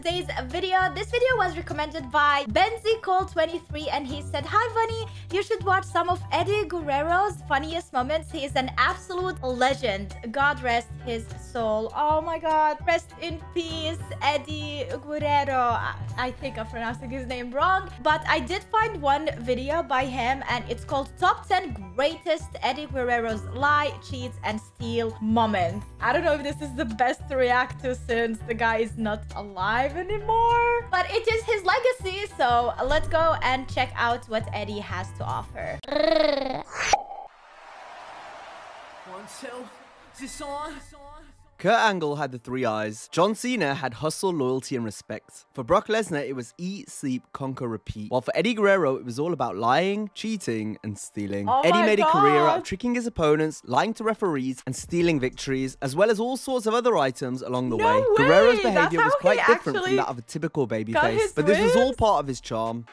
today's video. This video was recommended by BenziCole23 and he said, "Hi Bunny, you should watch some of Eddie Guerrero's funniest moments. He is an absolute legend. God rest his soul." Oh my god, rest in peace, Eddie Guerrero. I think I'm pronouncing his name wrong, but I did find one video by him and it's called Top 10 Greatest Eddie Guerrero's Lie, Cheats, and Steal Moments. I don't know if this is the best to react to since the guy is not alive anymore, but it is his legacy, so let's go and check out what Eddie has to offer. 1, 2, is this on? Kurt Angle had the 3 eyes. John Cena had hustle, loyalty, and respect. For Brock Lesnar, it was eat, sleep, conquer, repeat. While for Eddie Guerrero, it was all about lying, cheating, and stealing. Oh Eddie my made a career out of God. tricking his opponents, lying to referees, and stealing victories, as well as all sorts of other items along the No way. way! Guerrero's That's behavior how was quite he different actually from that of a typical got his babyface, but this was all wins? part of his charm.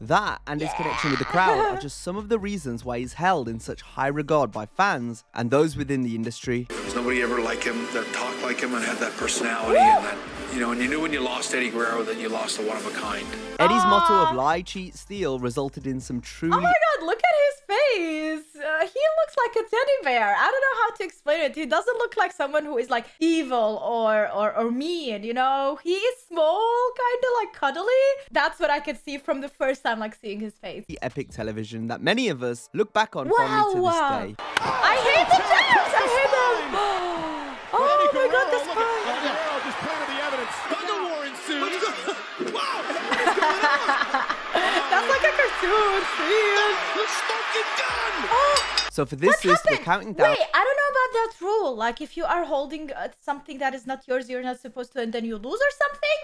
That and his connection with the crowd are just some of the reasons why he's held in such high regard by fans and those within the industry. There's nobody ever like him that talked like him and had that personality and that, you know, and you knew when you lost Eddie Guerrero that you lost a one-of-a-kind. Eddie's motto of lie, cheat, steal resulted in some truly Oh my god, look at his face. He looks like a teddy bear. I don't know how to explain it. He doesn't look like someone who is like evil or mean, you know? He is small, kind of like cuddly. That's what I could see from the first time like seeing his face. epic television that many of us look back on fondly to this day. I hate the jabs! I hate them! Oh my god, the spine! Just planted the evidence. Thunder war ensues. That's like a cartoon scene. The smoking gun. So for this list, we're counting down. Wait, I don't know about that rule. Like if you are holding something that is not yours, you're not supposed to, and then you lose or something?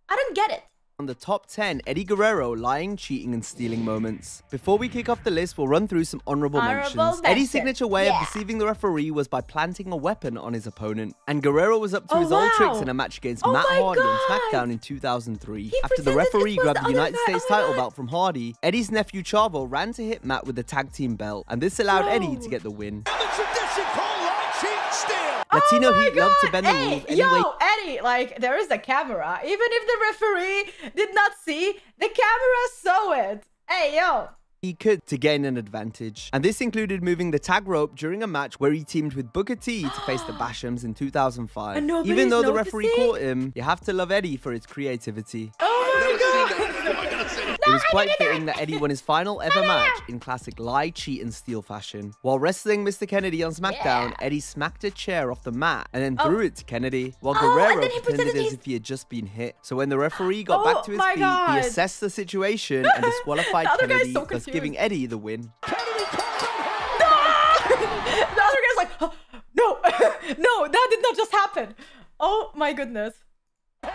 I don't get it. On the top 10 Eddie Guerrero lying, cheating, and stealing moments. Before we kick off the list, we'll run through some honorable mentions. Eddie's signature way of deceiving the referee was by planting a weapon on his opponent. And Guerrero was up to his old tricks in a match against Matt Hardy on SmackDown in 2003. After the referee grabbed the United States title belt from Hardy, Eddie's nephew Chavo ran to hit Matt with the tag team belt, and this allowed Eddie to get the win. And the tradition called lie, cheat, steal. Latino Heat loved to bend the rules anyway. Yo, Eddie, like, there is a camera. Even if the referee did not see, the camera saw it. Hey, yo. He could to gain an advantage. And this included moving the tag rope during a match where he teamed with Booker T to face the Bashams in 2005. And nobody's Even though the referee noticing? caught him, you have to love Eddie for his creativity. Oh my god. It was quite fitting that Eddie won his final ever match in classic lie, cheat, and steal fashion. While wrestling Mr. Kennedy on SmackDown, Eddie smacked a chair off the mat and then threw it to Kennedy, while Guerrero and then he pretended pretended as if he had just been hit. So when the referee got back to his my feet, God. he assessed the situation and disqualified The other guy's Kennedy, so thus confused. giving Eddie the win. The other guy's like, oh, no, no, that did not just happen. Oh my goodness.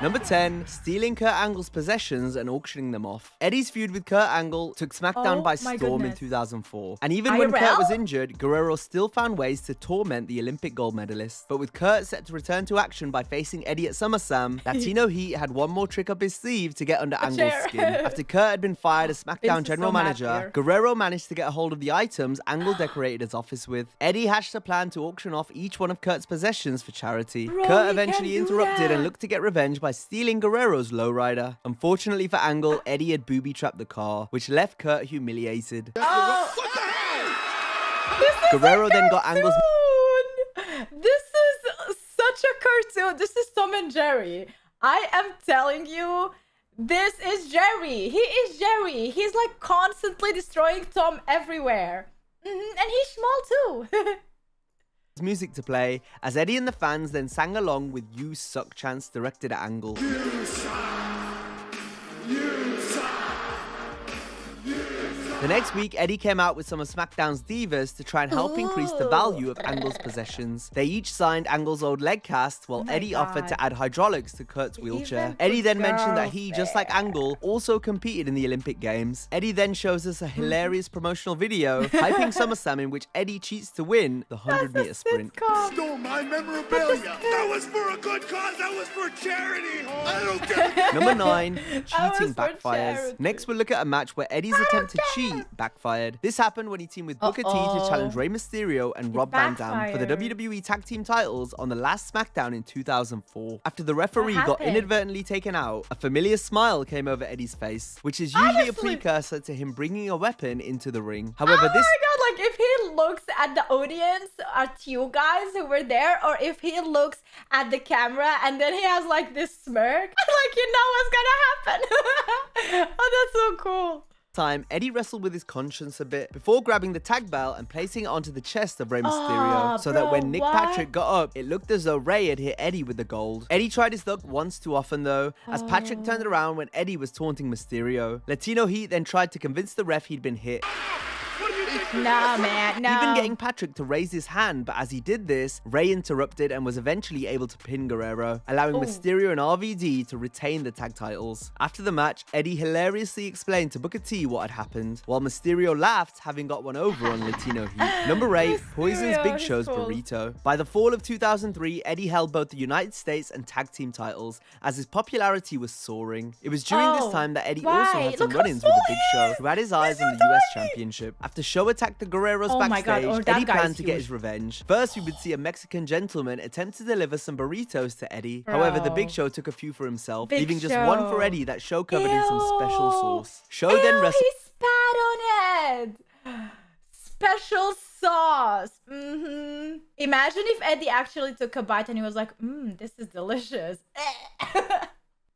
Number 10, stealing Kurt Angle's possessions and auctioning them off. Eddie's feud with Kurt Angle took SmackDown Oh by my storm in goodness. 2004. And even when Kurt IRL? was injured, Guerrero still found ways to torment the Olympic gold medalist. But with Kurt set to return to action by facing Eddie at SummerSlam, Latino Heat had one more trick up his sleeve to get under Angle's chair. skin. After Kurt had been fired as SmackDown Vince is general so mad manager, here. Guerrero managed to get a hold of the items Angle decorated his office with. Eddie hatched a plan to auction off each one of Kurt's possessions for charity. Bro, Kurt you eventually can't do interrupted and that. looked to get revenge by stealing Guerrero's lowrider. Unfortunately for Angle, Eddie had booby-trapped the car, which left Kurt humiliated. Oh, What the hell? this is Guerrero a then got Angle's... cartoon. This is such a cartoon. This is Tom and Jerry. I am telling you, this is Jerry. He is Jerry. He's like constantly destroying Tom everywhere. And he's small too. music to play, as Eddie and the fans then sang along with "You Suck" chants directed at Angle. The next week, Eddie came out with some of SmackDown's divas to try and help increase the value of Angle's possessions. They each signed Angle's old leg cast, while Eddie offered to add hydraulics to Kurt's wheelchair. Even Eddie then put mentioned that he, girls just like Angle, also competed in the Olympic Games. Eddie then shows us a hilarious promotional video hyping SummerSlam in which Eddie cheats to win the 100-meter sprint. Stole my memorabilia. That was for a good cause. That was for charity. I don't care. Number 9, was cheating for backfires. charity. Next, we'll look at a match where Eddie's attempt to cheat Heat backfired. This happened when he teamed with Booker T to challenge Rey Mysterio and Rob Van Dam for the WWE Tag Team titles on the last SmackDown in 2004. After the referee got inadvertently taken out, a familiar smile came over Eddie's face, which is usually a precursor to him bringing a weapon into the ring. However, this... Oh my god, like if he looks at the audience, at you guys who were there, or if he looks at the camera and then he has like this smirk, like you know what's gonna happen. Oh, that's so cool. Time, Eddie wrestled with his conscience a bit before grabbing the tag belt and placing it onto the chest of Rey Mysterio, so that when Nick Patrick got up, it looked as though Rey had hit Eddie with the gold. Eddie tried his luck once too often though, as Patrick turned around when Eddie was taunting Mysterio. Latino Heat then tried to convince the ref he'd been hit. No, man, no. Even getting Patrick to raise his hand, but as he did this, Rey interrupted and was eventually able to pin Guerrero, allowing Mysterio and RVD to retain the tag titles. After the match, Eddie hilariously explained to Booker T what had happened, while Mysterio laughed, having got one over on Latino Heat. Number 8, Poison's Big Show's burrito. By the fall of 2003, Eddie held both the United States and tag team titles, as his popularity was soaring. It was during this time that Eddie also had some run-ins with the Big Show, who had his eyes on the US Championship. After Show attacked the Guerreros backstage, Eddie planned to get his revenge. First, we would see a Mexican gentleman attempt to deliver some burritos to Eddie. However, the Big Show took a few for himself, leaving just one for Eddie that Show covered in some special sauce. Show then wrestled. He spat on it. Special sauce. Imagine if Eddie actually took a bite and he was like, this is delicious.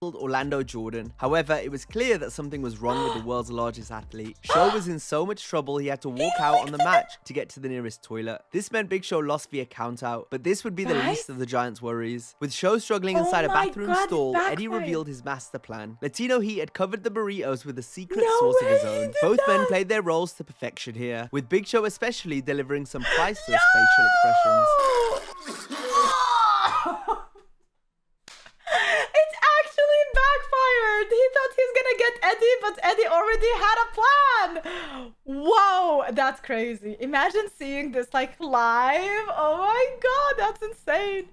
Orlando Jordan. However, it was clear that something was wrong with the world's largest athlete. Show was in so much trouble he had to walk out on the match to get to the nearest toilet. This meant Big Show lost via countout, but this would be the least of the Giants' worries. With Show struggling inside a bathroom stall, Eddie revealed his master plan. Latino Heat had covered the burritos with a secret sauce of his own. Both men played their roles to perfection here, with Big Show especially delivering some priceless facial expressions. He thought he's gonna get Eddie, but Eddie already had a plan. Whoa, that's crazy. Imagine seeing this like live. Oh my god, that's insane.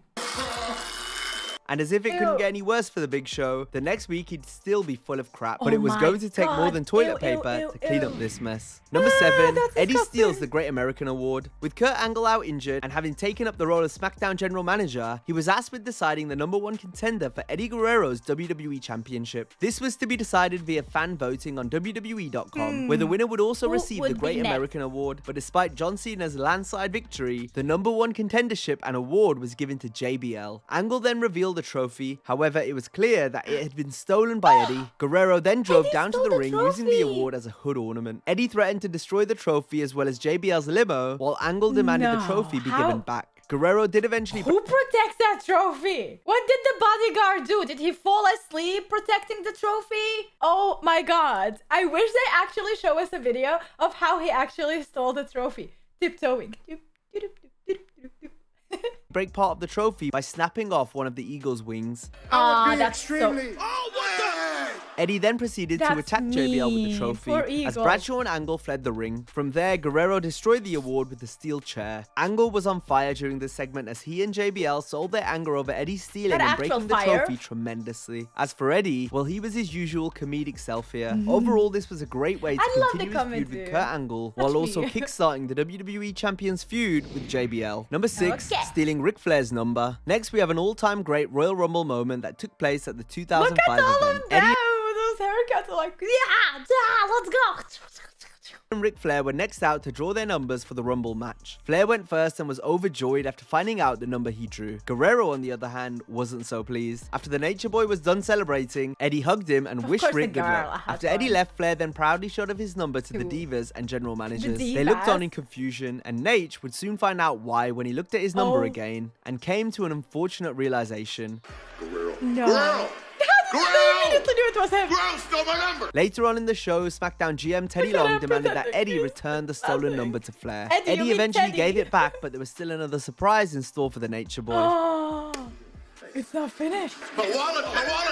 And as if it couldn't get any worse for the Big Show, the next week he'd still be full of crap. But it was going to take more than toilet paper to clean up this mess. Number 7, Eddie steals the Great American Award. With Kurt Angle out injured and having taken up the role of SmackDown General Manager, he was asked with deciding the number 1 contender for Eddie Guerrero's WWE Championship. This was to be decided via fan voting on WWE.com, where the winner would also receive the Great American Award. But despite John Cena's landslide victory, the number 1 contendership and award was given to JBL. Angle then revealed the trophy. However, it was clear that it had been stolen by Eddie. Guerrero then drove down to the ring using the award as a hood ornament. Eddie threatened to destroy the trophy as well as JBL's limo, while Angle demanded the trophy be given back. Guerrero did eventually... Who protects that trophy? What did the bodyguard do? Did he fall asleep protecting the trophy? Oh my god. I wish they actually show us a video of how he actually stole the trophy. Tiptoeing. Break part of the trophy by snapping off one of the eagle's wings. That's extremely... Oh, what the heck? Eddie then proceeded to attack JBL with the trophy as Bradshaw and Angle fled the ring. From there, Guerrero destroyed the award with the steel chair. Angle was on fire during this segment as he and JBL sold their anger over Eddie stealing and breaking the trophy tremendously. As for Eddie, well, he was his usual comedic self here. Overall, this was a great way to continue his feud with Kurt Angle, while also kickstarting the WWE Champion's feud with JBL. Number 6, stealing Ric Flair's number. Next, we have an all-time great Royal Rumble moment that took place at the 2005 event. Eddie those haircuts are like, yeah, let's go. and Ric Flair were next out to draw their numbers for the Rumble match. Flair went first and was overjoyed after finding out the number he drew. Guerrero, on the other hand, wasn't so pleased. After the Nature Boy was done celebrating, Eddie hugged him and wished Rick good luck. After Eddie left, Flair then proudly showed off his number to the Divas and general managers. They looked on in confusion, and Nate would soon find out why when he looked at his number again and came to an unfortunate realization. Guerrero. No. Later on in the show, SmackDown GM Teddy Long demanded that Eddie return the stolen number to Flair. Eddie eventually gave it back, but there was still another surprise in store for the Nature Boy. It's not finished. My wallet,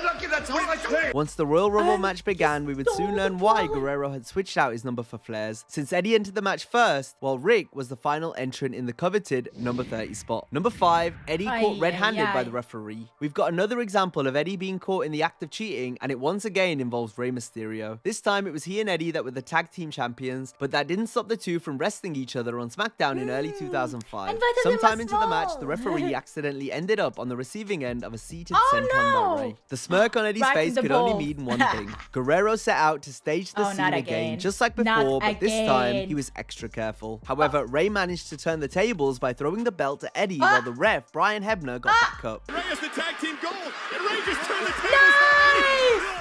look at that toilet. Once the Royal Rumble match began, we would soon learn why Guerrero had switched out his number for Flair's, since Eddie entered the match first, while Rick was the final entrant in the coveted number 30 spot. Number 5, Eddie caught red-handed by the referee. We've got another example of Eddie being caught in the act of cheating, and it once again involves Rey Mysterio. This time it was he and Eddie that were the tag team champions, but that didn't stop the two from wrestling each other on SmackDown in early 2005. Sometime into the match, the referee accidentally ended up on the receiving end of a seated senton by Rey. The smirk on Eddie's face could only mean one thing. Guerrero set out to stage the scene again, just like before, but this time he was extra careful. However, Rey managed to turn the tables by throwing the belt to Eddie while the ref, Brian Hebner, got back up. Rey has the tag team gold, and Rey just turned the tables.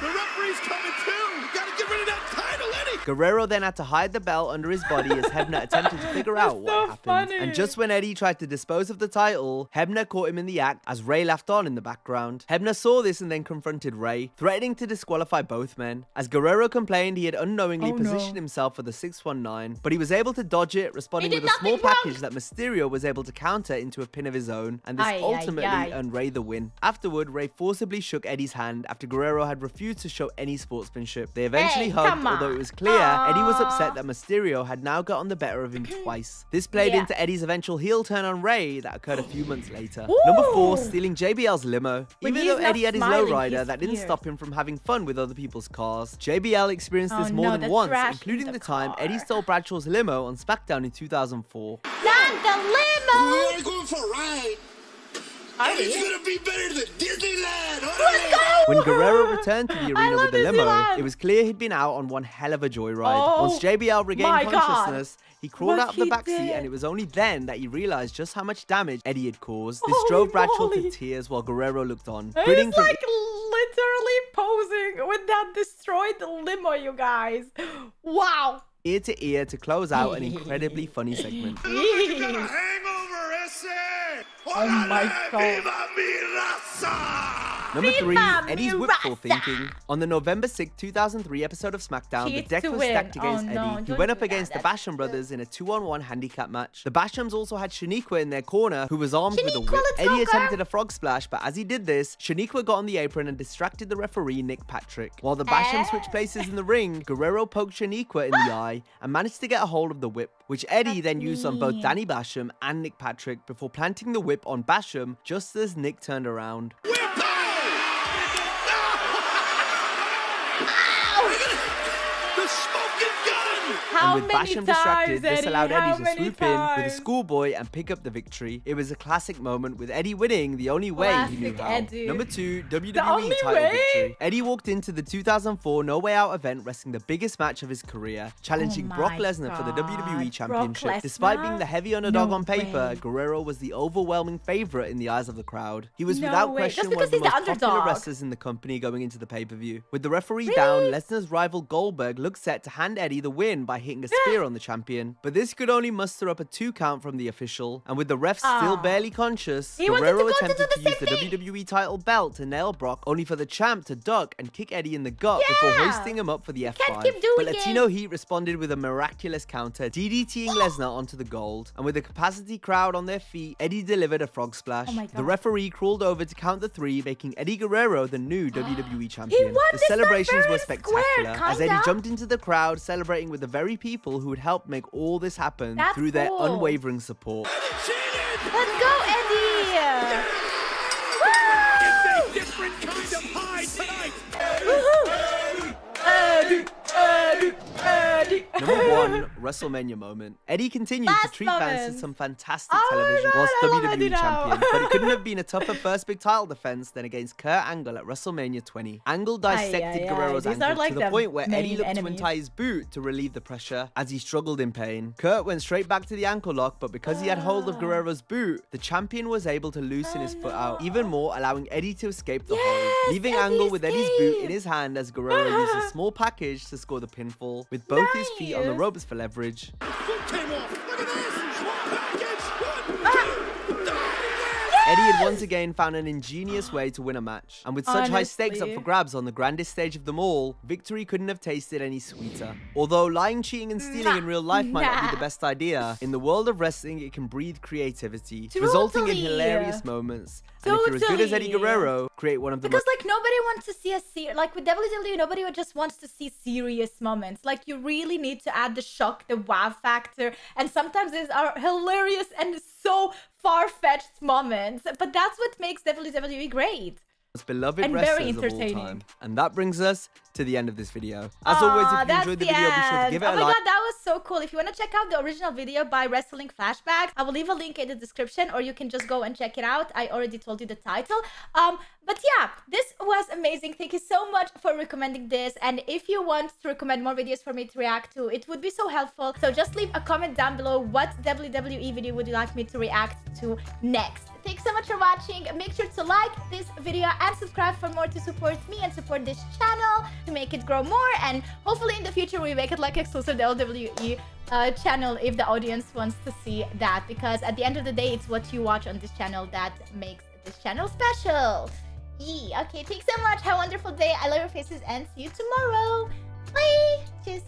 The referee's coming too. Gotta get rid of that title, Eddie. Guerrero then had to hide the belt under his body as Hebner attempted to figure out what happened. And just when Eddie tried to dispose of the title, Hebner caught him in the act as Rey laughed on in the background. Hebner saw this and then confronted Rey, threatening to disqualify both men. As Guerrero complained, he had unknowingly positioned himself for the 619, but he was able to dodge it, responding with a small package that Mysterio was able to counter into a pin of his own, and this ultimately earned Rey the win. Afterward, Rey forcibly shook Eddie's hand after Guerrero had refused to show any sportsmanship. They eventually hugged, although it was clear Eddie was upset that Mysterio had now gotten the better of him twice. This played into Eddie's eventual heel turn on Rey that occurred a few months later. Number 4, stealing JBL's limo. Even though Eddie had his lowrider, that didn't stop him from having fun with other people's cars. JBL experienced this more than once, including the time Eddie stole Bradshaw's limo on SmackDown in 2004. Not the limo! We're going for a ride. It's gonna be better than Disneyland. When Guerrero returned to the arena with the limo, it was clear he'd been out on one hell of a joyride. Once JBL regained consciousness, he crawled out of the backseat, and it was only then that he realized just how much damage Eddie had caused. This drove Bradshaw to tears while Guerrero looked on. He's like literally posing with that destroyed limo, you guys. Wow. Ear to ear to close out an incredibly funny segment. Hangover, ese. Oh my God. Number 3, Eddie's whipful thinking. On the November 6, 2003 episode of SmackDown, the deck was stacked against Eddie. He went up against the Basham brothers in a 2-on-1 handicap match. The Bashams also had Shaniqua in their corner, who was armed with a whip. Eddie attempted a frog splash, but as he did this, Shaniqua got on the apron and distracted the referee, Nick Patrick. While the Bashams switched places in the ring, Guerrero poked Shaniqua in the eye and managed to get a hold of the whip, which Eddie then used on both Danny Basham and Nick Patrick before planting the whip on Basham just as Nick turned around. And with Basham distracted, this allowed Eddie to swoop in with a schoolboy and pick up the victory. It was a classic moment, with Eddie winning the only way he knew how. Number 2, WWE title victory. Eddie walked into the 2004 No Way Out event wrestling the biggest match of his career, challenging Brock Lesnar for the WWE Championship. Despite being the heavy underdog on paper, Guerrero was the overwhelming favorite in the eyes of the crowd. He was without question one of the most popular wrestlers in the company going into the pay-per-view. With the referee down, Lesnar's rival Goldberg looked set to hand Eddie the win by hitting a spear on the champion, but this could only muster up a 2 count from the official, and with the ref still barely conscious, Guerrero attempted to use the WWE title belt to nail Brock, only for the champ to duck and kick Eddie in the gut before hoisting him up for the F5. But Latino Heat responded with a miraculous counter, DDTing Lesnar onto the gold, and with the capacity crowd on their feet, Eddie delivered a frog splash. The referee crawled over to count the 3, making Eddie Guerrero the new WWE champion. The celebrations were spectacular, as Eddie jumped into the crowd, celebrating with the very people who would help make all this happen through their unwavering support. Let's go, Eddie! It's a different kind of high tonight. Number 1, WrestleMania moment. Eddie continued to treat fans to some fantastic television whilst WWE champion, but it couldn't have been a tougher first big title defense than against Kurt Angle at WrestleMania 20. Angle dissected Guerrero's ankle to the point where Eddie looked to untie his boot to relieve the pressure as he struggled in pain. Kurt went straight back to the ankle lock, but because he had hold of Guerrero's boot, the champion was able to loosen his foot out, even more allowing Eddie to escape the hold, leaving Angle with Eddie's boot in his hand as Guerrero used a small package to score the pinfall, with both his feet on the ropes for leverage. Boot came off. Look at this. Small package. 1, 2, Eddie had once again found an ingenious way to win a match. And with such high stakes up for grabs on the grandest stage of them all, victory couldn't have tasted any sweeter. Although lying, cheating, and stealing in real life might not be the best idea, in the world of wrestling, it can breathe creativity, resulting in hilarious moments. And if you're as good as Eddie Guerrero, create one of the Because like nobody wants to see like with WWE, nobody just wants to see serious moments. Like you really need to add the shock, the wow factor, and sometimes these are hilarious and so far-fetched moments. But that's what makes WWE great. Most beloved and wrestlers very entertaining. of all time. And that brings us to the end of this video. As always, if you enjoyed the video, be sure to give it a like. Oh my god, that was so cool. If you want to check out the original video by Wrestling Flashbacks, I will leave a link in the description, or you can just go and check it out. I already told you the title. But yeah, this was amazing. Thank you so much for recommending this. And if you want to recommend more videos for me to react to, it would be so helpful. So just leave a comment down below. What WWE video would you like me to react to next? Thanks so much for watching. Make sure to like this video and subscribe for more to support me and support this channel to make it grow more. And hopefully in the future we make it like exclusive WWE channel if the audience wants to see that. Because at the end of the day, it's what you watch on this channel that makes this channel special. Okay, thanks so much. Have a wonderful day. I love your faces and see you tomorrow. Bye. Cheers.